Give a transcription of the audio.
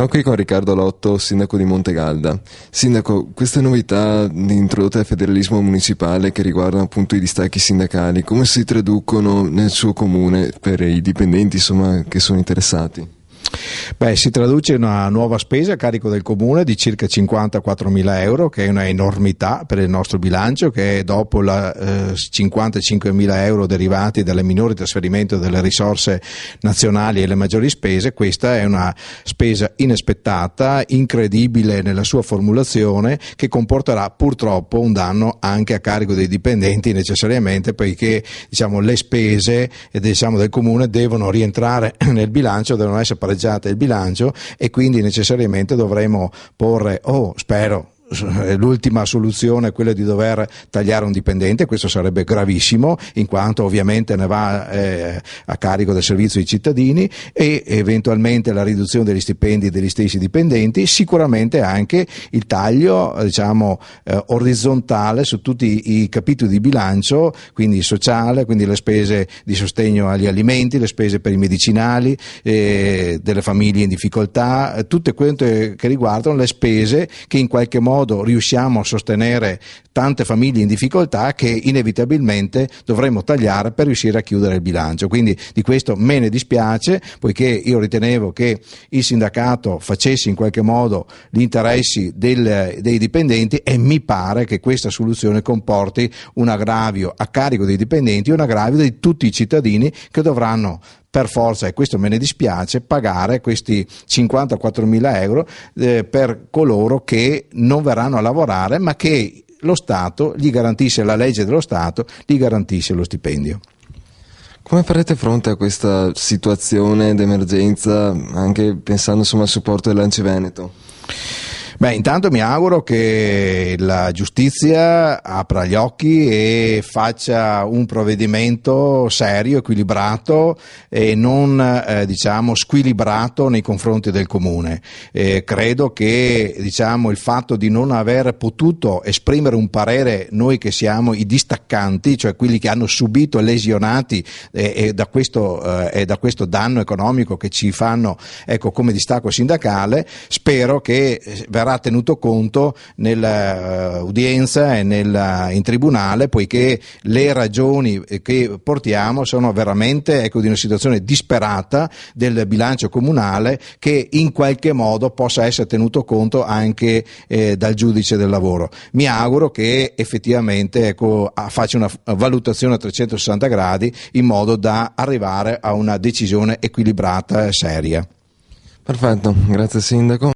Sono qui con Riccardo Lotto, sindaco di Montegalda. Sindaco, queste novità introdotte al federalismo municipale che riguardano appunto i distacchi sindacali, come si traducono nel suo comune per i dipendenti, insomma, che sono interessati? Si traduce in una nuova spesa a carico del comune di circa 54.000 euro, che è una enormità per il nostro bilancio, che è dopo 55.000 euro derivati dalle minori trasferimento delle risorse nazionali e le maggiori spese. Questa è una spesa inaspettata, incredibile nella sua formulazione, che comporterà purtroppo un danno anche a carico dei dipendenti necessariamente, poiché le spese del comune devono rientrare nel bilancio, devono essere pareggiate il bilancio, e quindi necessariamente dovremo porre, spero, l'ultima soluzione è quella di dover tagliare un dipendente. Questo sarebbe gravissimo, in quanto ovviamente ne va a carico del servizio ai cittadini, e eventualmente la riduzione degli stipendi degli stessi dipendenti, sicuramente anche il taglio orizzontale su tutti i capitoli di bilancio, quindi sociale, quindi le spese di sostegno agli alimenti, le spese per i medicinali delle famiglie in difficoltà, tutte quelle che riguardano le spese che in qualche modo riusciamo a sostenere tante famiglie in difficoltà, che inevitabilmente dovremo tagliare per riuscire a chiudere il bilancio. Quindi di questo me ne dispiace, poiché io ritenevo che il sindacato facesse in qualche modo gli interessi dei dipendenti, e mi pare che questa soluzione comporti un aggravio a carico dei dipendenti e un aggravio di tutti i cittadini, che dovranno per forza, e questo me ne dispiace, pagare questi 54.000 euro per coloro che non verranno a lavorare, ma che lo Stato gli garantisce, la legge dello Stato gli garantisce lo stipendio. Come farete fronte a questa situazione d'emergenza, anche pensando al supporto dell'Ance Veneto? Intanto mi auguro che la giustizia apra gli occhi e faccia un provvedimento serio, equilibrato e non squilibrato nei confronti del comune. Credo che il fatto di non aver potuto esprimere un parere, noi che siamo i distaccanti, cioè quelli che hanno subito lesionati da questo danno economico che ci fanno come distacco sindacale, spero che verrà tenuto conto nell'udienza e in tribunale, poiché le ragioni che portiamo sono veramente di una situazione disperata del bilancio comunale, che in qualche modo possa essere tenuto conto anche dal giudice del lavoro. Mi auguro che effettivamente faccia una valutazione a 360 gradi in modo da arrivare a una decisione equilibrata e seria. Perfetto, grazie sindaco.